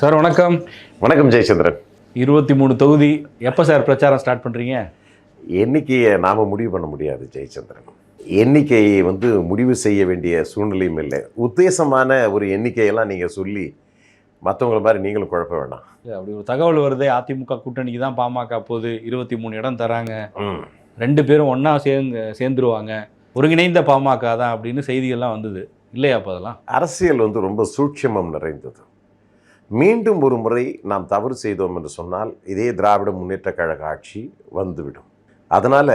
Sir வணக்கம். வணக்கம் ஜெயச்சந்திரன். 23 தொகுதி எப்போ சார் பிரச்சாரம் ஸ்டார்ட் பண்ணுறீங்க? எண்ணிக்கையை நாம் முடிவு பண்ண முடியாது ஜெயச்சந்திரன். எண்ணிக்கையை முடிவு செய்ய வேண்டிய சூழ்நிலையும் இல்லை. உத்தேசமான ஒரு எண்ணிக்கையெல்லாம் நீங்கள் சொல்லி மற்றவங்கள மாதிரி நீங்களும் குழப்ப வேண்டாம். அப்படி ஒரு தகவல் வருது, அதிமுக கூட்டணிக்கு தான் பாமக போகுது, 23 இடம் தராங்க, 2 பேரும் ஒன்றா சேர்ந்துருவாங்க, ஒருங்கிணைந்த பாமக தான் அப்படின்னு செய்திகள்லாம் வந்தது இல்லையா? அப்போ அதெல்லாம் அரசியல் ரொம்ப சூட்சமம் நிறைந்தது. மீண்டும் ஒரு முறை நாம் தவறு செய்தோம் என்று சொன்னால் இதே திராவிட முன்னேற்ற கழக ஆட்சி வந்துவிடும். அதனால்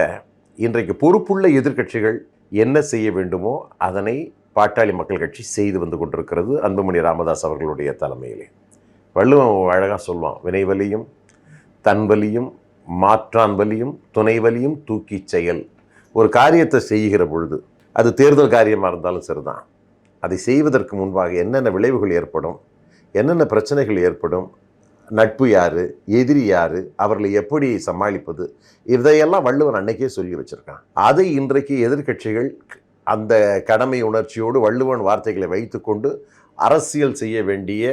இன்றைக்கு பொறுப்புள்ள எதிர்க்கட்சிகள் என்ன செய்ய வேண்டுமோ அதனை பாட்டாளி மக்கள் கட்சி செய்து வந்து கொண்டிருக்கிறது அன்புமணி ராமதாஸ் அவர்களுடைய தலைமையிலே. வள்ளுவன் அழகாக சொல்லுவான், வினைவலியும் தன்வலியும் மாற்றான் வலியும் துணை வலியும் தூக்கி செயல். ஒரு காரியத்தை செய்கிற பொழுது அது தேர்தல் காரியமாக இருந்தாலும் சரிதான், அதை செய்வதற்கு முன்பாக என்னென்ன விளைவுகள் ஏற்படும், என்னென்ன பிரச்சனைகள் ஏற்படும், நட்பு யார், எதிரி யார், அவர்களை எப்படி சமாளிப்பது, இதையெல்லாம் வள்ளுவன் அன்னைக்கே சொல்லி வச்சுருக்கான். அதை இன்றைக்கு எதிர்க்கட்சிகள் அந்த கடமை உணர்ச்சியோடு வள்ளுவன் வார்த்தைகளை வைத்துக்கொண்டு அரசியல் செய்ய வேண்டிய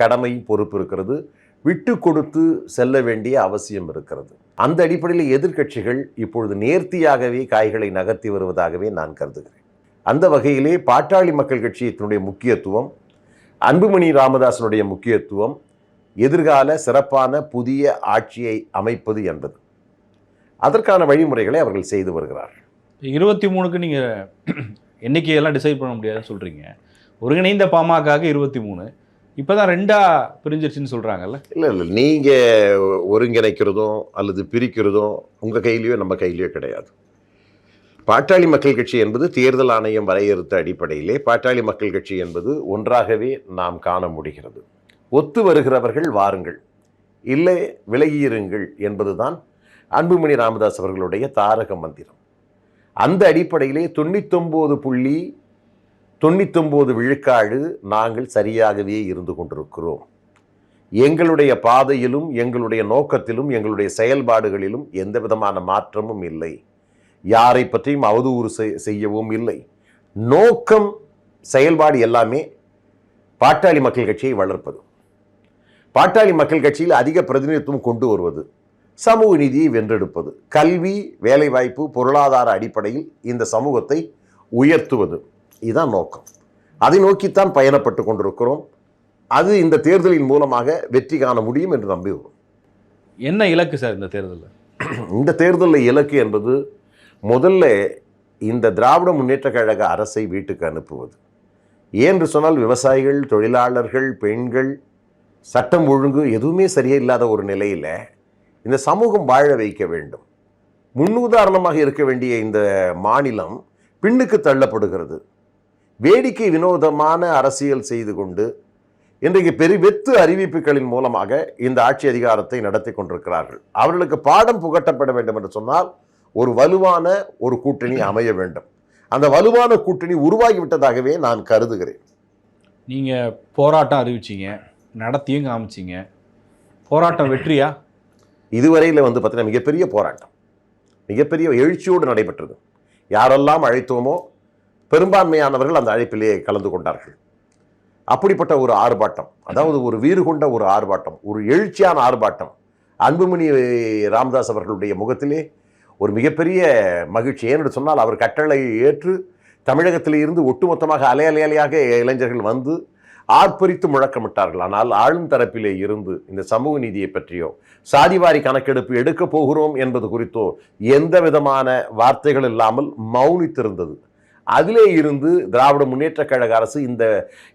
கடமை பொறுப்பு இருக்கிறது, விட்டு கொடுத்து செல்ல வேண்டிய அவசியம் இருக்கிறது. அந்த அடிப்படையில் எதிர்க்கட்சிகள் இப்பொழுது நேர்த்தியாகவே காய்களை நகர்த்தி வருவதாகவே நான் கருதுகிறேன். அந்த வகையிலே பாட்டாளி மக்கள் கட்சியினுடைய முக்கியத்துவம், அன்புமணி ராமதாசனுடைய முக்கியத்துவம் எதிர்கால சிறப்பான புதிய ஆட்சியை அமைப்பது என்பது. அதற்கான வழிமுறைகளை அவர்கள் செய்து வருகிறார்கள். 23க்கு நீங்கள் எண்ணிக்கையெல்லாம் டிசைட் பண்ண முடியாதுன்னு சொல்கிறீங்க. ஒருங்கிணைந்த பாமக 23, இப்போ தான் 2ஆக பிரிஞ்சிருச்சுன்னு சொல்கிறாங்கல்ல? இல்லை, நீங்கள் ஒருங்கிணைக்கிறதும் அல்லது பிரிக்கிறதும் உங்கள் கையிலையோ நம்ம கையிலையோ கிடையாது. பாட்டாளி மக்கள் கட்சி என்பது தேர்தல் ஆணையம் வரையறுத்த அடிப்படையிலே பாட்டாளி மக்கள் கட்சி என்பது ஒன்றாகவே நாம் காண முடிகிறது. ஒத்து வருகிறவர்கள் வாருங்கள், இல்லை விலகியிருங்கள் என்பதுதான் அன்புமணி ராமதாஸ் அவர்களுடைய தாரக மந்திரம். அந்த அடிப்படையிலே 99.99 விழுக்காடு நாங்கள் சரியாகவே இருந்து கொண்டிருக்கிறோம். எங்களுடைய பாதையிலும் எங்களுடைய நோக்கத்திலும் எங்களுடைய செயல்பாடுகளிலும் எந்த விதமான மாற்றமும் இல்லை. யாரை பற்றியும் அவதூறு செய்யவும் இல்லை. நோக்கம், செயல்பாடு எல்லாமே பாட்டாளி மக்கள் கட்சியை வளர்ப்பது, பாட்டாளி மக்கள் கட்சியில் அதிக பிரதிநிதித்துவம் கொண்டு வருவது, சமூக நீதியை வென்றெடுப்பது, கல்வி, வேலைவாய்ப்பு, பொருளாதார அடிப்படையில் இந்த சமூகத்தை உயர்த்துவது, இதுதான் நோக்கம். அதை நோக்கித்தான் பயணப்பட்டு கொண்டிருக்கிறோம். அது இந்த தேர்தலின் மூலமாக வெற்றி காண முடியும் என்று நம்புகிறோம். என்ன இலக்கு சார் இந்த தேர்தலில்? இந்த தேர்தலில் இலக்கு என்பது முதல்ல இந்த திராவிட முன்னேற்ற கழக அரசை வீட்டுக்கு அனுப்புவது. ஏன்று சொன்னால் விவசாயிகள், தொழிலாளர்கள், பெண்கள், சட்டம் ஒழுங்கு எதுவுமே சரியில்லாத ஒரு நிலையில் இந்த சமூகம் வாழ வைக்க வேண்டும். முன்னுதாரணமாக இருக்க வேண்டிய இந்த மாநிலம் பின்னுக்கு தள்ளப்படுகிறது. வேடிக்கை வினோதமான அரசியல் செய்து கொண்டு இன்றைக்கு வெத்து அறிவிப்புகளின் மூலமாக இந்த ஆட்சி அதிகாரத்தை நடத்தி கொண்டிருக்கிறார்கள். அவர்களுக்கு பாடம் புகட்டப்பட வேண்டும் என்று சொன்னால் ஒரு வலுவான ஒரு கூட்டணி அமைய வேண்டும். அந்த வலுவான கூட்டணி உருவாகிவிட்டதாகவே நான் கருதுகிறேன். நீங்கள் போராட்டம் அறிவிச்சிங்க, நடத்தியும் காமிச்சிங்க. போராட்டம் வெற்றியா? இதுவரையில் பார்த்தீங்கன்னா மிகப்பெரிய போராட்டம், மிகப்பெரிய எழுச்சியோடு நடைபெற்றது. யாரெல்லாம் அழைத்தோமோ பெரும்பான்மையானவர்கள் அந்த அழைப்பிலே கலந்து கொண்டார்கள். அப்படிப்பட்ட ஒரு ஆர்ப்பாட்டம், அதாவது ஒரு வீறு கொண்ட ஒரு ஆர்ப்பாட்டம், ஒரு எழுச்சியான ஆர்ப்பாட்டம். அன்புமணி ராமதாஸ் அவர்களுடைய முகத்திலே ஒரு மிகப்பெரிய மகிழ்ச்சி. ஏன்னு சொன்னால் அவர் கட்டளை ஏற்று தமிழகத்தில் இருந்து ஒட்டுமொத்தமாக அலையலையாக இளைஞர்கள் வந்து ஆர்ப்பரித்து முழக்கமிட்டார்கள். ஆனால் ஆளும் தரப்பிலே இருந்து இந்த சமூக நீதியை பற்றியோ சாதிவாரி கணக்கெடுப்பு எடுக்க போகிறோம் என்பது குறித்தோ எந்த விதமான வார்த்தைகள் இல்லாமல் மௌனித்திருந்தது. அதிலே இருந்து திராவிட முன்னேற்ற கழக அரசு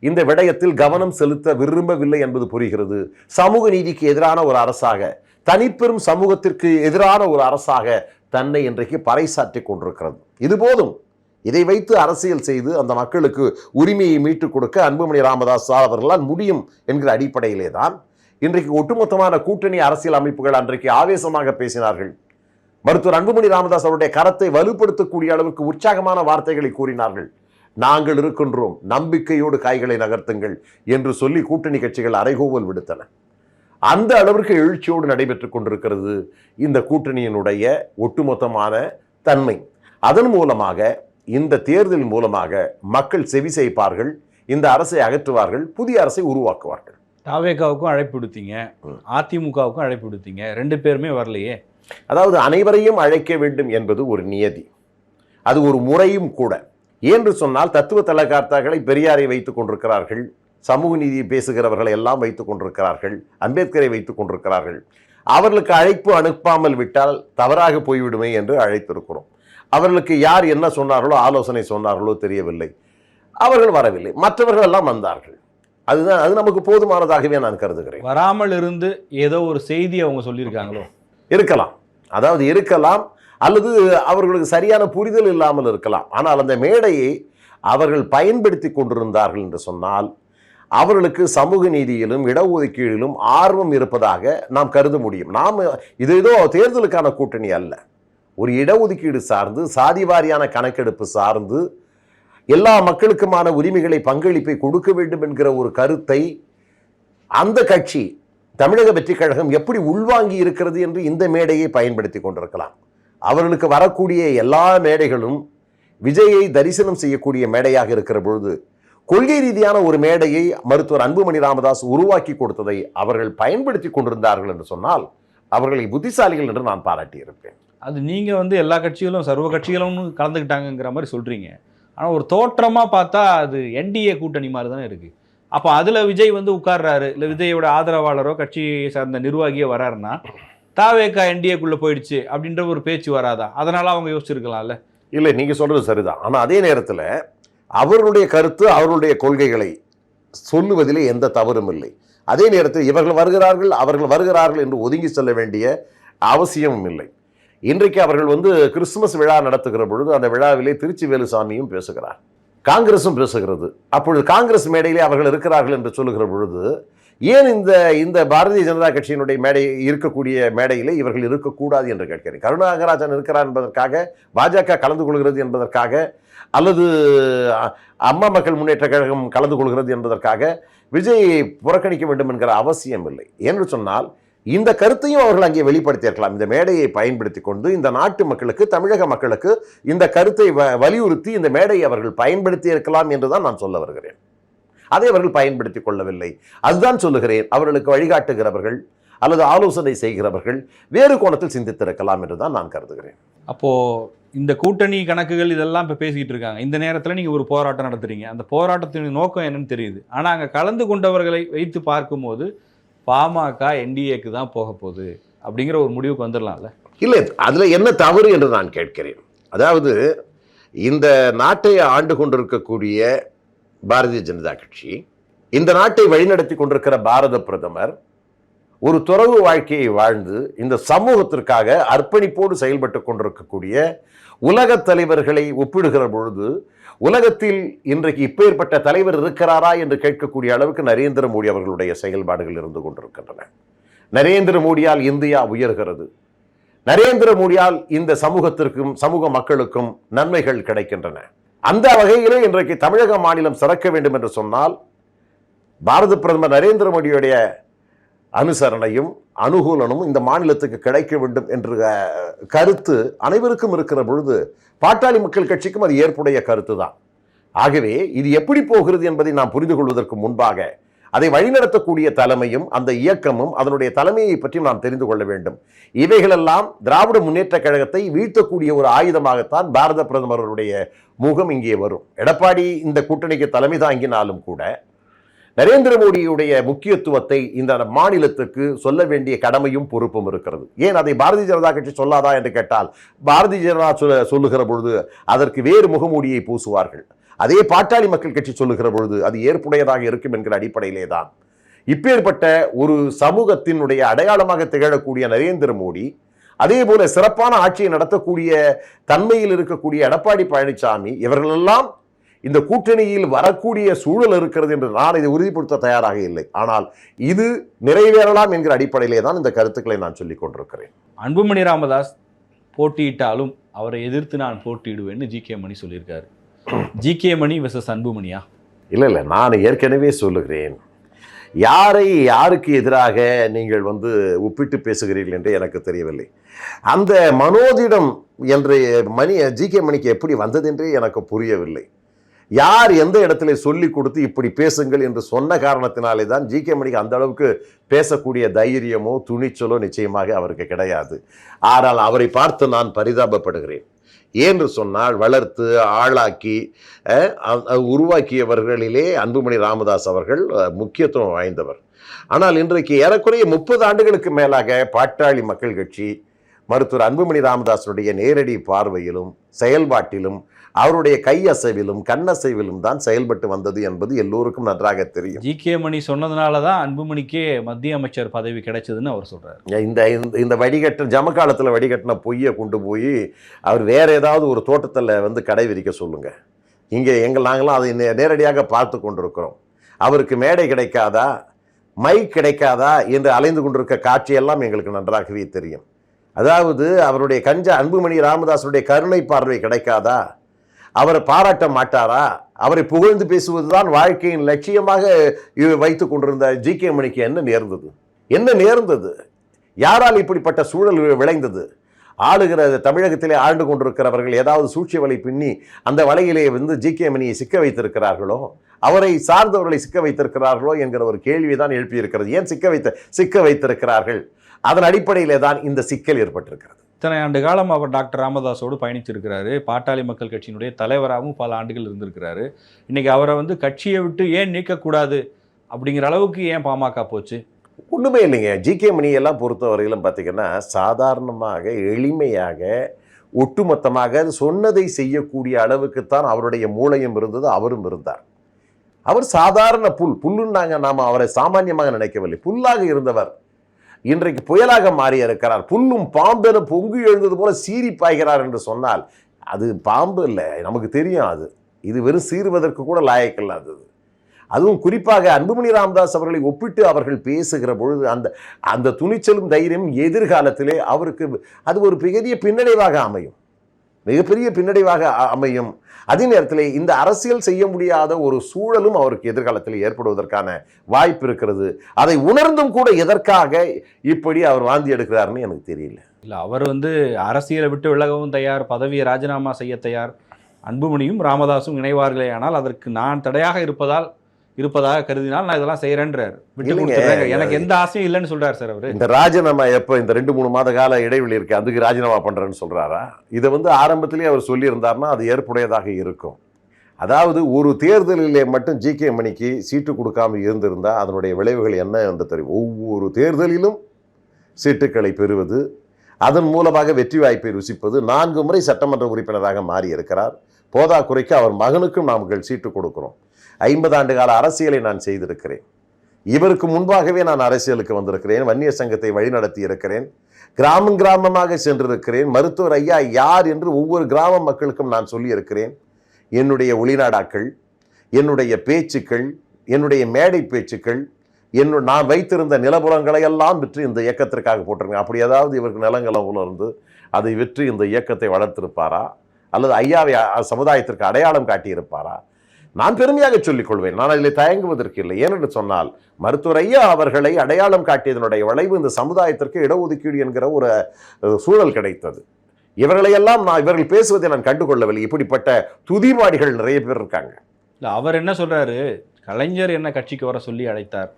இந்த விடயத்தில் கவனம் செலுத்த விரும்பவில்லை என்பது புரிகிறது. சமூக நீதிக்கு எதிரான ஒரு அரசாக, தனிப்பெரும் சமூகத்திற்கு எதிரான ஒரு அரசாக தன்னை இன்றைக்கு பறைசாற்றி கொண்டிருக்கிறது. இது போதும், இதை வைத்து அரசியல் செய்து அந்த மக்களுக்கு உரிமையை மீட்டுக் கொடுக்க அன்புமணி ராமதாஸ் அவர்களால் முடியும் என்கிற அடிப்படையிலே தான் இன்றைக்கு ஒட்டுமொத்தமான கூட்டணி அரசியல் அமைப்புகள் அன்றைக்கு ஆவேசமாக பேசினார்கள். மருத்துவர் அன்புமணி ராமதாஸ் அவருடைய கரத்தை வலுப்படுத்தக்கூடிய அளவுக்கு உற்சாகமான வார்த்தைகளை கூறினார்கள். நாங்கள் இருக்கின்றோம், நம்பிக்கையோடு காய்களை நகர்த்துங்கள் என்று சொல்லி கூட்டணி கட்சிகள் அறைகூவல் விடுத்தன. அந்த அளவிற்கு எழுச்சியோடு நடைபெற்றுக் கொண்டிருக்கிறது இந்த கூட்டணியினுடைய ஒட்டுமொத்தமான தன்மை. அதன் மூலமாக இந்த தேர்தல் மூலமாக மக்கள் செவி செய்ப்பார்கள், இந்த அரசை அகற்றுவார்கள், புதிய அரசை உருவாக்குவார்கள். தாவேகாவுக்கும் அழைப்பு விடுத்தீங்க, அதிமுகவுக்கும் அழைப்பு விடுத்தீங்க, 2 பேருமே வரலையே. அதாவது அனைவரையும் அழைக்க வேண்டும் என்பது ஒரு நியதி, அது ஒரு முறையும் கூட. என்று சொன்னால் தத்துவ தலகார்த்தாக்களை பெரியாரை வைத்துக் கொண்டிருக்கிறார்கள், சமூக நீதியை பேசுகிறவர்களை எல்லாம் வைத்துக் கொண்டிருக்கிறார்கள், அம்பேத்கரை வைத்துக் கொண்டிருக்கிறார்கள். அவர்களுக்கு அழைப்பு அனுப்பாமல் விட்டால் தவறாக போய்விடுமே என்று அழைத்திருக்கிறோம். அவர்களுக்கு யார் என்ன சொன்னார்களோ, ஆலோசனை சொன்னார்களோ தெரியவில்லை, அவர்கள் வரவில்லை, மற்றவர்கள் எல்லாம் வந்தார்கள். அதுதான், அது நமக்கு போதுமானதாகவே நான் கருதுகிறேன். வராமல் இருந்து ஏதோ ஒரு செய்தி அவங்க சொல்லியிருக்காங்களோ? இருக்கலாம், அதாவது இருக்கலாம், அல்லது அவர்களுக்கு சரியான புரிதல் இல்லாமல் இருக்கலாம். ஆனால் அந்த மேடையை அவர்கள் பயன்படுத்தி கொண்டிருந்தார்கள் என்று சொன்னால் அவர்களுக்கு சமூக நீதியிலும் இடஒதுக்கீடிலும் ஆர்வம் இருப்பதாக நாம் கருத முடியும். நாம் இது ஏதோ தேர்தலுக்கான கூட்டணி அல்ல, ஒரு இடஒதுக்கீடு சார்ந்து, சாதி வாரியான கணக்கெடுப்பு சார்ந்து, எல்லா மக்களுக்குமான உரிமைகளை, பங்களிப்பை கொடுக்க வேண்டும் என்கிற ஒரு கருத்தை அந்த கட்சி தமிழக வெற்றிக் கழகம் எப்படி உள்வாங்கி இருக்கிறது என்று இந்த மேடையை பயன்படுத்தி கொண்டிருக்கலாம். அவர்களுக்கு வரக்கூடிய எல்லா மேடைகளும் விஜயை தரிசனம் செய்யக்கூடிய மேடையாக இருக்கிற பொழுது கொள்கை ரீதியான ஒரு மேடையை மருத்துவர் அன்புமணி ராமதாஸ் உருவாக்கி கொடுத்ததை அவர்கள் பயன்படுத்தி கொண்டிருந்தார்கள் என்று சொன்னால் அவர்களை புத்திசாலிகள் என்று நான் பாராட்டியிருப்பேன். அது நீங்கள் எல்லா கட்சிகளும் சர்வ கட்சிகளும் கலந்துக்கிட்டாங்கிற மாதிரி சொல்கிறீங்க. ஆனால் ஒரு தோற்றமாக பார்த்தா அது என்டிஏ கூட்டணி மாதிரி தானே இருக்குது. அப்போ அதில் விஜய் உட்கார்றாரு, இல்லை விஜயோட ஆதரவாளரோ கட்சியை சார்ந்த நிர்வாகியோ வராருன்னா தாவேகா என்டிஏக்குள்ளே போயிடுச்சு அப்படின்ற ஒரு பேச்சு வராதா? அதனால் அவங்க யோசிச்சிருக்கலாம்ல. இல்லை, நீங்கள் சொல்கிறது சரிதான். ஆனால் அதே நேரத்தில் அவர்களுடைய கருத்து, அவர்களுடைய கொள்கைகளை சொல்லுவதிலே எந்த தவறும் இல்லை. அதே நேரத்தில் இவர்கள் வருகிறார்கள், அவர்கள் வருகிறார்கள் என்று ஒதுங்கி செல்ல வேண்டிய அவசியமும் இல்லை. இன்றைக்கு அவர்கள் கிறிஸ்துமஸ் விழா நடத்துகிற பொழுது அந்த விழாவிலே திருச்சி வேலுசாமியும் பேசுகிறார், காங்கிரஸும் பேசுகிறது. அப்பொழுது காங்கிரஸ் மேடையிலே அவர்கள் இருக்கிறார்கள் என்று சொல்லுகிற பொழுது ஏன் இந்த பாரதிய ஜனதா கட்சியினுடைய மேடை இருக்கக்கூடிய மேடையிலே இவர்கள் இருக்கக்கூடாது என்று கேட்கிறேன். கருணாகராஜன் இருக்கிறார் என்பதற்காக, பாஜக கலந்து கொள்கிறது என்பதற்காக, அல்லது அம்மா மக்கள் முன்னேற்ற கழகம் கலந்து கொள்கிறது என்பதற்காக விஜயை புறக்கணிக்க வேண்டும் என்கிற அவசியம் இல்லை. என்று சொன்னால் இந்த கருத்தையும் அவர்கள் அங்கே வெளிப்படுத்தியிருக்கலாம். இந்த மேடையை பயன்படுத்தி கொண்டு இந்த நாட்டு மக்களுக்கு, தமிழக மக்களுக்கு இந்த கருத்தை வலியுறுத்தி இந்த மேடையை அவர்கள் பயன்படுத்தி இருக்கலாம் என்றுதான் நான் சொல்ல வருகிறேன். அதை அவர்கள் பயன்படுத்தி கொள்ளவில்லை. அதுதான் சொல்லுகிறேன், அவர்களுக்கு வழிகாட்டுகிறவர்கள் அல்லது ஆலோசனை செய்கிறவர்கள் வேறு கோணத்தில் சிந்தித்திருக்கலாம் என்றுதான் நான் கருதுகிறேன். அப்போ இந்த கூட்டணி கணக்குகள் இதெல்லாம் இப்போ பேசிக்கிட்டு இருக்காங்க. இந்த நேரத்தில் நீங்கள் ஒரு போராட்டம் நடத்துறீங்க, அந்த போராட்டத்தின் நோக்கம் என்னன்னு தெரியுது. ஆனால் அங்கே கலந்து கொண்டவர்களை வைத்து பார்க்கும்போது பாமக என்டிஏக்கு தான் போக போகுது அப்படிங்கிற ஒரு முடிவுக்கு வந்துடலாம்ல. இல்லை, அதில் என்ன தவறு என்று நான் கேட்கிறேன். அதாவது இந்த நாட்டை ஆண்டு கொண்டிருக்கக்கூடிய பாரதிய ஜனதா கட்சி, இந்த நாட்டை வழிநடத்தி கொண்டிருக்கிற பாரத பிரதமர் ஒரு துறவு வாழ்க்கையை வாழ்ந்து இந்த சமூகத்திற்காக அர்ப்பணிப்போடு செயல்பட்டு கொண்டிருக்கக்கூடிய உலக தலைவர்களை ஒப்பிடுகிற பொழுது உலகத்தில் இன்றைக்கு இப்பேற்பட்ட தலைவர் இருக்கிறாரா என்று கேட்கக்கூடிய அளவுக்கு நரேந்திர மோடி அவர்களுடைய செயல்பாடுகள் இருந்து கொண்டிருக்கின்றன. நரேந்திர மோடியால் இந்தியா உயர்கிறது, நரேந்திர மோடியால் இந்த சமூகத்திற்கும் சமூக மக்களுக்கும் நன்மைகள் கிடைக்கின்றன. அந்த வகையிலே இன்றைக்கு தமிழக மாநிலம் சிறக்க வேண்டும் என்று சொன்னால் பாரத பிரதமர் நரேந்திர மோடியுடைய அனுசரணையும் அனுகூலனும் இந்த மாநிலத்துக்கு கிடைக்க வேண்டும் என்ற கருத்து அனைவருக்கும் இருக்கிற பொழுது பாட்டாளி மக்கள் கட்சிக்கும் அது ஏற்புடைய கருத்து தான். ஆகவே இது எப்படி போகிறது என்பதை நாம் புரிந்து கொள்வதற்கு முன்பாக அதை வழிநடத்தக்கூடிய தலைமையும் அந்த இயக்கமும் அதனுடைய தலைமையை பற்றி நாம் தெரிந்து கொள்ள வேண்டும். இவைகளெல்லாம் திராவிட முன்னேற்ற கழகத்தை வீழ்த்தக்கூடிய ஒரு ஆயுதமாகத்தான் பாரத பிரதமருடைய முகம் இங்கே வரும். எடப்பாடி இந்த கூட்டணிக்கு தலைமை தாங்கினாலும் கூட நரேந்திர மோடியுடைய முக்கியத்துவத்தை இந்த மாநிலத்துக்கு சொல்ல வேண்டிய கடமையும் பொறுப்பும் இருக்கிறது. ஏன் அதை பாரதிய ஜனதா கட்சி சொல்லாதா என்று கேட்டால், பாரதிய ஜனதா சொல்லுகிற பொழுது அதற்கு வேறு முகமூடியை பூசுவார்கள். அதே பாட்டாளி மக்கள் கட்சி சொல்லுகிற பொழுது அது ஏற்புடையதாக இருக்கும் என்கிற அடிப்படையிலே தான் இப்பேற்பட்ட ஒரு சமூகத்தினுடைய அடையாளமாக திகழக்கூடிய நரேந்திர மோடி, அதே போல சிறப்பான ஆட்சியை நடத்தக்கூடிய தன்மையில் இருக்கக்கூடிய எடப்பாடி பழனிசாமி, இவர்களெல்லாம் இந்த கூட்டணியில் வரக்கூடிய சூழல் இருக்கிறது என்று நான் இதை உறுதிப்படுத்த தயாராக இல்லை. ஆனால் இது நிறைவேறலாம் என்கிற அடிப்படையிலே தான் இந்த கருத்துக்களை நான் சொல்லிக் கொண்டிருக்கிறேன். அன்புமணி ராமதாஸ் போட்டியிட்டாலும் அவரை எதிர்த்து நான் போட்டியிடுவேன்னு ஜி.கே. மணி சொல்லியிருக்காரு. ஜி.கே. மணி வெர்சஸ் அன்புமணியா? இல்லை, நான் ஏற்கனவே சொல்லுகிறேன், யாருக்கு எதிராக நீங்கள் ஒப்பிட்டு பேசுகிறீர்கள் என்று எனக்கு தெரியவில்லை. அந்த மனோதிடம் என்ற ஜி.கே. மணிக்கு எப்படி வந்தது என்றே எனக்கு புரியவில்லை. யார் எந்த இடத்துல சொல்லி கொடுத்து இப்படி பேசுங்கள் என்று சொன்ன காரணத்தினாலே தான் ஜி.கே. மணிக்கு அந்த அளவுக்கு பேசக்கூடிய தைரியமோ துணிச்சலோ நிச்சயமாக அவருக்கு கிடையாது. ஆனால் அவரை பார்த்து நான் பரிதாபப்படுகிறேன். ஏன்று சொன்னால் வளர்த்து ஆளாக்கி உருவாக்கியவர்களிலே அன்புமணி ராமதாஸ் அவர்கள் முக்கியத்துவம் வாய்ந்தவர். ஆனால் இன்றைக்கு ஏறக்குறைய 30 ஆண்டுகளுக்கு மேலாக பாட்டாளி மக்கள் கட்சி மருத்துவர் அன்புமணி ராமதாஸுடைய நேரடி பார்வையிலும் செயல்பாட்டிலும் அவருடைய கையசைவிலும் கண்ணசைவிலும் தான் செயல்பட்டு வந்தது என்பது எல்லோருக்கும் நன்றாக தெரியும். ஜி.கே. மணி சொன்னதுனால தான் அன்புமணிக்கே மத்திய அமைச்சர் பதவி கிடைச்சதுன்னு அவர் சொல்றாரு. இந்த வடிகட்ட ஜமக்காலத்தில் வடிகட்டின பொய்யை கொண்டு போய் அவர் வேற ஏதாவது ஒரு தோட்டத்தில் கடை விரிக்க சொல்லுங்க. இங்கே நாங்களாம் அதை நேரடியாக பார்த்து கொண்டிருக்கிறோம். அவருக்கு மேடை கிடைக்காதா, மைக் கிடைக்காதா என்று அலைந்து கொண்டிருக்க காட்சியெல்லாம் எங்களுக்கு நன்றாகவே தெரியும். அதாவது அவருடைய அன்புமணி ராமதாஸுடைய கருணை பார்வை கிடைக்காதா, அவரை பாராட்ட மாட்டாரா, அவரை புகழ்ந்து பேசுவதுதான் வாழ்க்கையின் லட்சியமாக வைத்துக் கொண்டிருந்த ஜி.கே. மணிக்கு என்ன நேர்ந்தது? யாரால் இப்படிப்பட்ட சூழல் விளைந்தது? ஆளுகிற தமிழகத்திலே ஆண்டு கொண்டிருக்கிறவர்கள் ஏதாவது சூழ்ச்சி வலை பின்னி அந்த வலையிலே ஜி.கே. மணியை சிக்க வைத்திருக்கிறார்களோ, அவரை சார்ந்தவர்களை சிக்க வைத்திருக்கிறார்களோ என்கிற ஒரு கேள்விதான் எழுப்பியிருக்கிறது. ஏன் சிக்க வைத்திருக்கிறார்கள்? அதன் அடிப்படையிலே தான் இந்த சிக்கல் ஏற்பட்டிருக்கிறது. இத்தனை ஆண்டு காலம் அவர் டாக்டர் ராமதாஸோடு பயணிச்சிருக்கிறாரு. பாட்டாளி மக்கள் கட்சியினுடைய தலைவராகவும் பல ஆண்டுகள் இருந்திருக்கிறாரு. இன்னைக்கு அவரை கட்சியை விட்டு ஏன் நீக்கக்கூடாது அப்படிங்கிற அளவுக்கு ஏன் பாமக போச்சு? ஒன்றுமே இல்லைங்க. ஜி.கே. மணியெல்லாம் பொறுத்தவரையிலும் பார்த்தீங்கன்னா சாதாரணமாக எளிமையாக ஒட்டுமொத்தமாக சொன்னதை செய்யக்கூடிய அளவுக்குத்தான் அவருடைய மூளையும் இருந்தது, அவரும் இருந்தார். அவர் சாதாரண புல்லுன்னாங்க. நாம் அவரை சாமானியமாக நினைக்கவில்லை. புல்லாக இருந்தவர் இன்றைக்கு புயலாக மாறி இருக்கிறார். புல்லும் பாம்பென பொங்கி எழுந்தது போல சீறி பாய்கிறார் என்று சொன்னால் அது பாம்பு இல்லை, நமக்கு தெரியும். இது வெறும் சீறுவதற்கு கூட லாயக்கில்லாதது. அதுவும் குறிப்பாக அன்புமணி ராமதாஸ் அவர்களை ஒப்பிட்டு அவர்கள் பேசுகிற பொழுது அந்த துணிச்சலும் தைரியம் எதிர்காலத்திலே அவருக்கு அது ஒரு பெரிய பின்னடைவாக அமையும், மிகப்பெரிய பின்னடைவாக அமையும். அதே நேரத்தில் இந்த அரசியல் செய்ய முடியாத ஒரு சூழலும் அவருக்கு எதிர்காலத்தில் ஏற்படுவதற்கான வாய்ப்பு இருக்கிறது. அதை உணர்ந்தும் கூட எதற்காக இப்படி அவர் வாந்தி எடுக்கிறாருன்னு எனக்கு தெரியல. இல்லை, அவர் அரசியலை விட்டு விலகவும் தயார், பதவியை ராஜினாமா செய்ய தயார். அன்புமணியும் ராமதாஸும் இணைவார்களே ஆனால் அதற்கு நான் தடையாக இருப்பதாக கருதினால் நான் இதெல்லாம் செய்யறேன்றார். எனக்கு எந்த ஆசையும் இல்லைன்னு சொல்றாரு சார் அவரு. இந்த ராஜினாமா எப்ப இந்த 2-3 மாத கால இடைவெளி இருக்கு, அதுக்கு ராஜினாமா பண்றேன்னு சொல்றாரா? இதை ஆரம்பத்திலேயே அவர் சொல்லியிருந்தார்னா அது ஏற்புடையதாக இருக்கும். அதாவது ஒரு தேர்தலிலே மட்டும் ஜி.கே. மணிக்கு சீட்டு கொடுக்காம இருந்திருந்தா அதனுடைய விளைவுகள் என்ன என்று தெரியும். ஒவ்வொரு தேர்தலிலும் சீட்டுக்களை பெறுவது, அதன் மூலமாக வெற்றி வாய்ப்பை ருசிப்பது. 4 முறை சட்டமன்ற உறுப்பினராக மாறி இருக்கிறார். போதாக்குறைக்கு அவர் மகனுக்கும் நாங்கள் சீட்டு கொடுக்கிறோம். 50 ஆண்டு கால அரசியலை நான் செய்திருக்கிறேன். இவருக்கு முன்பாகவே நான் அரசியலுக்கு வந்திருக்கிறேன். வன்னியர் சங்கத்தை வழிநடத்தி இருக்கிறேன். கிராமமாக சென்றிருக்கிறேன். மருத்துவர் ஐயா யார் என்று ஒவ்வொரு கிராம மக்களுக்கும் நான் சொல்லியிருக்கிறேன். என்னுடைய ஒளிநாடாக்கள், என்னுடைய பேச்சுக்கள், என்னுடைய மேடை பேச்சுக்கள், நான் வைத்திருந்த நிலபுலங்களை எல்லாம் விற்று இந்த இயக்கத்திற்காக போட்டிருக்கேன். அப்படி ஏதாவது இவருக்கு நிலங்களும் உணர்ந்து அதை விற்று இந்த இயக்கத்தை வளர்த்திருப்பாரா, அல்லது ஐயாவை சமுதாயத்திற்கு அடையாளம் காட்டியிருப்பாரா? நான் பெருமையாக சொல்லிக் கொள்வேன். நான் அதில் தயங்குவதற்கு இல்லை. ஏனென்று சொன்னால் மருத்துவர் ஐயா அவர்களை அடையாளம் காட்டியதனுடைய விளைவு இந்த சமுதாயத்திற்கு இடஒதுக்கீடு என்கிற ஒரு சூழல் கிடைத்தது. இவர்களையெல்லாம் இவர்கள் பேசுவதை நான் கண்டுகொள்ளவில்லை. இப்படிப்பட்ட துதிபாடிகள் நிறைய பேர் இருக்காங்க. இல்லை, அவர் என்ன சொல்றாரு, கலைஞர் என்ன கட்சிக்கு வர சொல்லி அழைத்தார்,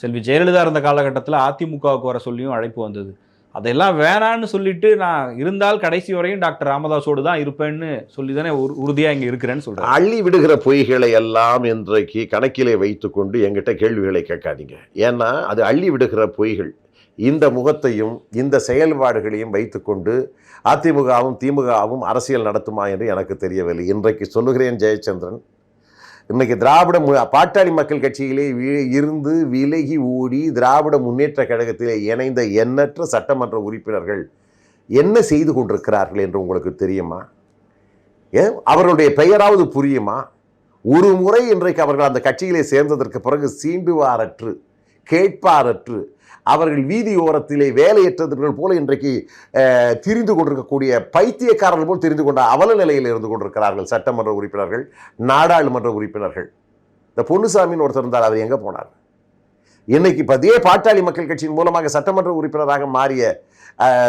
செல்வி ஜெயலலிதா இருந்த காலகட்டத்தில் அதிமுகவுக்கு வர சொல்லியும் அழைப்பு வந்தது. அதெல்லாம் வேணான்னு சொல்லிட்டு நான் இருந்தால் கடைசி வரையும் டாக்டர் ராமதாஸோடு தான் இருப்பேன்னு சொல்லி தானே உறுதியாக இங்கே இருக்கிறேன்னு சொல்கிறேன். அள்ளி விடுகிற பொய்களை எல்லாம் இன்றைக்கு கணக்கிலே வைத்துக்கொண்டு என்கிட்ட கேள்விகளை கேட்காதீங்க. ஏன்னா அது அள்ளி விடுகிற பொய்கள். இந்த முகத்தையும் இந்த செயல்பாடுகளையும் வைத்துக்கொண்டு அதிமுகவும் திமுகவும் அரசியல் நடத்துமா என்று எனக்கு தெரியவில்லை. இன்றைக்கு சொல்லுகிறேன் ஜெயச்சந்திரன், இன்னைக்கு பாட்டாளி மக்கள் கட்சியிலே இருந்து விலகி ஓடி திராவிட முன்னேற்ற கழகத்திலே இணைந்த எண்ணற்ற சட்டமன்ற உறுப்பினர்கள் என்ன செய்து கொண்டிருக்கிறார்கள் என்று உங்களுக்கு தெரியுமா? அவர்களுடைய பெயராவது புரியுமா? ஒரு முறை இன்றைக்கு அவர்கள் அந்த கட்சியிலே சேர்ந்ததற்கு பிறகு சீண்டுவாரற்று கேட்பாரற்று அவர்கள் வீதி ஓரத்திலே வேலையற்றவர்கள் போல இன்றைக்கு திரிந்து கொண்டிருக்கக்கூடிய பைத்தியக்காரர்கள் போல் தெரிந்து கொண்ட அவல நிலையில் இருந்து கொண்டிருக்கிறார்கள் சட்டமன்ற உறுப்பினர்கள், நாடாளுமன்ற உறுப்பினர்கள். இந்த பொன்னுசாமின்னு ஒருத்தர் இருந்தால் அவர் எங்கே போனார்? இன்னைக்கு இப்போ அதே பாட்டாளி மக்கள் கட்சியின் மூலமாக சட்டமன்ற உறுப்பினராக மாறிய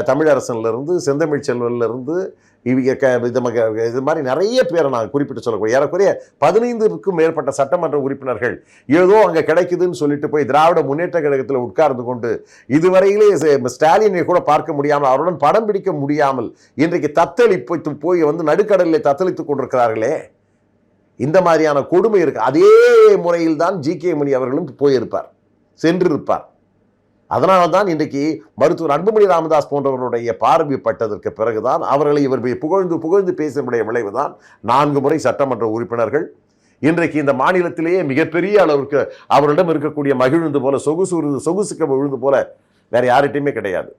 தமிழரசன்லேருந்து செந்தமிழ் செல்வன்லேருந்து இது மாதிரி நிறைய பேரை நான் குறிப்பிட்டு சொல்லக்கூடிய ஏறக்குறைய 15க்கும் மேற்பட்ட சட்டமன்ற உறுப்பினர்கள் ஏதோ அங்கே கிடைக்குதுன்னு சொல்லிட்டு போய் திராவிட முன்னேற்ற கழகத்தில் உட்கார்ந்து கொண்டு இதுவரையிலே ஸ்டாலினை கூட பார்க்க முடியாமல் அவருடன் படம் பிடிக்க முடியாமல் இன்றைக்கு தத்தளிப்பு போய் வந்து நடுக்கடலில் தத்தளித்துக் கொண்டிருக்கிறார்களே. இந்த மாதிரியான கொடுமை இருக்கு. அதே முறையில் தான் ஜி.கே. மணி அவர்களும் போயிருப்பார், சென்றிருப்பார். அதனால தான் இன்றைக்கு மருத்துவர் அன்புமணி ராமதாஸ் போன்றவர்களுடைய பார்வைப்பட்டதற்கு பிறகுதான் அவர்களை இவர் புகழ்ந்து புகழ்ந்து பேசினுடைய விளைவுதான் 4 முறை சட்டமன்ற உறுப்பினர்கள் இன்றைக்கு இந்த மாநிலத்திலேயே மிகப்பெரிய அளவுக்கு அவரிடம் இருக்கக்கூடிய மகிழ்ந்து போல சொகுசுக்கு விழுந்து போல வேற யார்கிட்டையுமே கிடையாது.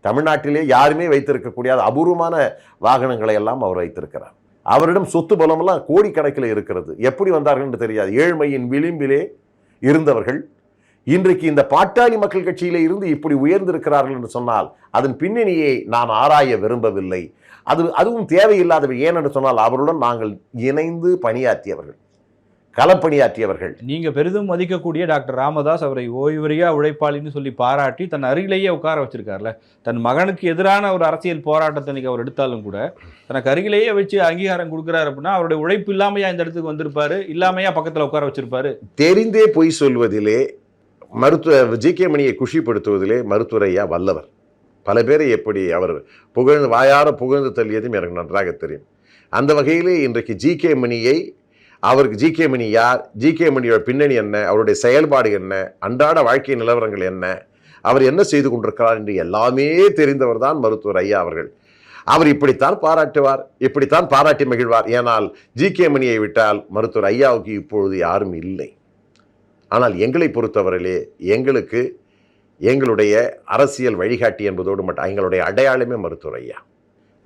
தமிழ்நாட்டிலே யாருமே வைத்திருக்கக்கூடிய அபூர்வமான வாகனங்களை எல்லாம் அவர் வைத்திருக்கிறார். அவரிடம் சொத்து பலமெல்லாம் கோடிக்கணக்கில் இருக்கிறது. எப்படி வந்தார்கள் என்று தெரியாது. ஏழ்மையின் விளிம்பிலே இருந்தவர்கள் இன்றைக்கு இந்த பாட்டாளி மக்கள் கட்சியிலே இருந்து இப்படி உயர்ந்திருக்கிறார்கள் என்று சொன்னால் அதன் பின்னணியை நான் ஆராய விரும்பவில்லை. அதுவும் தேவையில்லாதவை. ஏனென்று சொன்னால் அவருடன் நாங்கள் இணைந்து பணியாற்றியவர்கள், களப்பணியாற்றியவர்கள். நீங்க பெரிதும் மதிக்கக்கூடிய டாக்டர் ராமதாஸ் அவரை ஓய்வறியா உழைப்பாளின்னு சொல்லி பாராட்டி தன் அருகிலேயே உட்கார வச்சிருக்காருல. தன் மகனுக்கு எதிரான ஒரு அரசியல் போராட்டத்தை இன்னைக்கு அவர் எடுத்தாலும் கூட தனக்கு அருகிலேயே வச்சு அங்கீகாரம் கொடுக்குறாரு அப்படின்னா அவருடைய உழைப்பு இல்லாமையா இந்த இடத்துக்கு வந்திருப்பாரு, இல்லாமையா பக்கத்தில் உட்கார வச்சிருப்பாரு. தெரிந்தே பொய் சொல்வதிலே மருத்துவ ஜி.கே. மணியை குஷிப்படுத்துவதிலே மருத்துவர் ஐயா வல்லவர். பல பேரை எப்படி அவர் புகழ்ந்து வாயார புகழ்ந்து தள்ளியதும் எனக்கு நன்றாக தெரியும். அந்த வகையிலே இன்றைக்கு ஜி.கே. மணியை அவருக்கு ஜி.கே. மணி யார், ஜி.கே. மணியோட பின்னணி என்ன, அவருடைய செயல்பாடு என்ன, அன்றாட வாழ்க்கை நிலவரங்கள் என்ன, அவர் என்ன செய்து கொண்டிருக்கிறார் என்று எல்லாமே தெரிந்தவர் தான் மருத்துவர் ஐயா அவர்கள். அவர் இப்படித்தான் பாராட்டுவார், இப்படித்தான் பாராட்டி மகிழ்வார். ஏனால் ஜி.கே. மணியை விட்டால் மருத்துவர் ஐயாவுக்கு இப்பொழுது யாரும் இல்லை. ஆனால் எங்களை பொறுத்தவரையிலே எங்களுக்கு எங்களுடைய அரசியல் வழிகாட்டி என்பதோடு மட்டும் எங்களுடைய அடையாளமே மருத்துவர் ஐயா.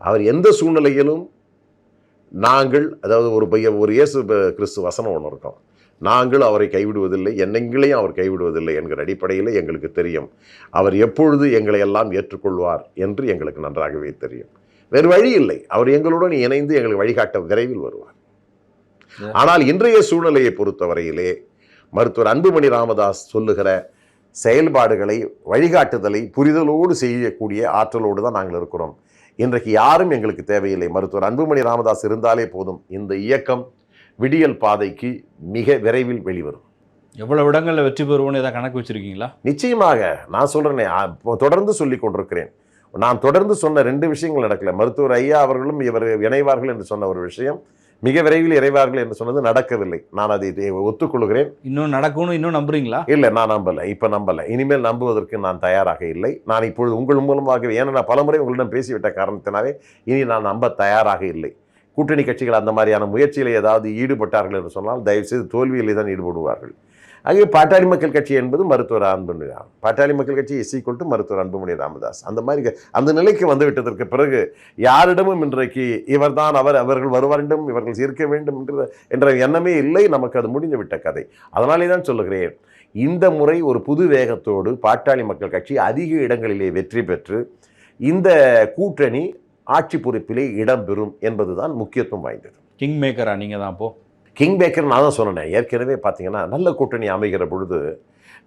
அவர் எந்த சூழ்நிலையிலும் நாங்கள், அதாவது ஒரு இயேசு கிறிஸ்து வசனம் ஒன்று இருக்கோம், நாங்கள் அவரை கைவிடுவதில்லை, எங்களையும் அவர் கைவிடுவதில்லை என்கிற அடிப்படையில் எங்களுக்கு தெரியும். அவர் எப்பொழுது எங்களை எல்லாம் ஏற்றுக்கொள்வார் என்று எங்களுக்கு நன்றாகவே தெரியும். வேறு வழி இல்லை. அவர் எங்களுடன் இணைந்து எங்களுக்கு வழிகாட்ட விரைவில் வருவார். ஆனால் இன்றைய சூழ்நிலையை பொறுத்தவரையிலே மருத்துவர் அன்புமணி ராமதாஸ் சொல்லுகிற செயல்பாடுகளை, வழிகாட்டுதலை புரிதலோடு செய்யக்கூடிய ஆற்றலோடு தான் நாங்கள் இருக்கிறோம். இன்றைக்கு யாரும் எங்களுக்கு தேவையில்லை. மருத்துவர் அன்புமணி ராமதாஸ் இருந்தாலே போதும். இந்த இயக்கம் விடியல் பாதைக்கு மிக விரைவில் வெளிவரும். எவ்வளவு இடங்களில் வெற்றி பெறுவோன்னு ஏதாவது கணக்கு வச்சிருக்கீங்களா? நிச்சயமாக. நான் சொல்றேனே, தொடர்ந்து சொல்லி கொண்டிருக்கிறேன். நான் தொடர்ந்து சொன்ன 2 விஷயங்கள் நடக்கல. மருத்துவர் ஐயா அவர்களும் இவர் இணைவார்கள் என்று சொன்ன ஒரு விஷயம், மிக விரைவில் இறைவார்கள் என்று சொன்னது நடக்கவில்லை. நான் அதை ஒத்துக்கொள்கிறேன். இன்னும் நடக்கும்னு இன்னும் நம்புறீங்களா? இல்லை, நான் நம்பலை. இப்போ நம்பலை. இனிமேல் நம்புவதற்கு நான் தயாராக இல்லை. நான் இப்பொழுது உங்கள் மூலமாக, ஏன்னா நான் பலமுறை உங்களிடம் பேசிவிட்ட காரணத்தினாலே இனி நான் நம்ப தயாராக இல்லை. கூட்டணி கட்சிகள் அந்த மாதிரியான முயற்சியில் ஏதாவது ஈடுபட்டார்கள் என்று சொன்னால் தயவுசெய்து தோல்வியிலே தான் ஈடுபடுவார்கள். ஆகவே பாட்டாளி மக்கள் கட்சி என்பது மருத்துவர் அன்புமணி ராமதாஸ், பாட்டாளி மக்கள் கட்சி = மருத்துவர் அன்புமணி ராமதாஸ். அந்த மாதிரி அந்த நிலைக்கு வந்துவிட்டதற்கு பிறகு யாரிடமும் இன்றைக்கு இவர்தான் அவர்கள் வர வேண்டும், இவர்கள் இருக்க வேண்டும் என்ற எண்ணமே இல்லை. நமக்கு அது முடிந்து விட்ட கதை. அதனாலே தான் சொல்லுகிறேன், இந்த முறை ஒரு புது வேகத்தோடு பாட்டாளி மக்கள் கட்சி அதிக இடங்களிலே வெற்றி பெற்று இந்த கூட்டணி ஆட்சி பொறுப்பிலே இடம்பெறும் என்பதுதான் முக்கியத்துவம் வாய்ந்தது. கிங் மேக்கரா நீங்கள் தான்? அப்போ கிங் மேக்கர் நான் தான் சொன்னேன். ஏற்கனவே பார்த்தீங்கன்னா நல்ல கூட்டணி அமைகிற பொழுது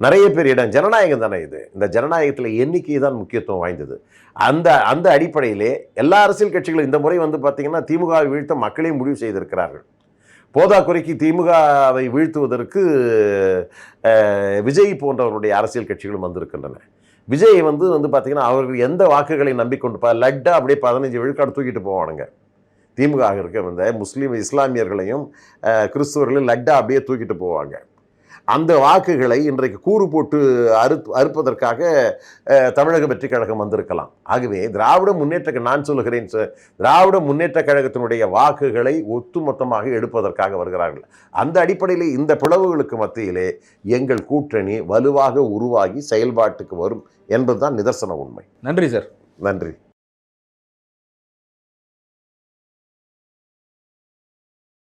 நிறைய பேர் இடம், ஜனநாயகம் தானே இது, இந்த ஜனநாயகத்தில் எண்ணிக்கை தான் முக்கியத்துவம் வாய்ந்தது. அந்த அடிப்படையிலே எல்லா அரசியல் கட்சிகளும் இந்த முறை பார்த்தீங்கன்னா திமுகவை வீழ்த்த மக்களே முடிவு செய்திருக்கிறார்கள். போதாக்குறைக்கு திமுகவை வீழ்த்துவதற்கு விஜய் போன்றவருடைய அரசியல் கட்சிகளும் வந்திருக்கின்றன. விஜய் பார்த்தீங்கன்னா அவர்கள் எந்த வாக்குகளை நம்பிக்கொண்டு லட்டா அப்படியே 15 விழுக்காடு தூக்கிட்டு போவானுங்க. திமுக இருக்க முஸ்லீம் இஸ்லாமியர்களையும் கிறிஸ்துவர்களையும் லட்டா அப்படியே தூக்கிட்டு போவாங்க. அந்த வாக்குகளை இன்றைக்கு கூறு போட்டு அறுப்பதற்காக தமிழக வெற்றி கழகம் வந்திருக்கலாம். ஆகவே திராவிட முன்னேற்ற, நான் சொல்லுகிறேன், திராவிட முன்னேற்ற கழகத்தினுடைய வாக்குகளை ஒட்டுமொத்தமாக எடுப்பதற்காக வருகிறார்கள். அந்த அடிப்படையில் இந்த பிளவுகளுக்கு மத்தியிலே எங்கள் கூட்டணி வலுவாக உருவாகி செயல்பாட்டுக்கு வரும் என்பதுதான் நிதர்சன உண்மை. நன்றி சார். நன்றி.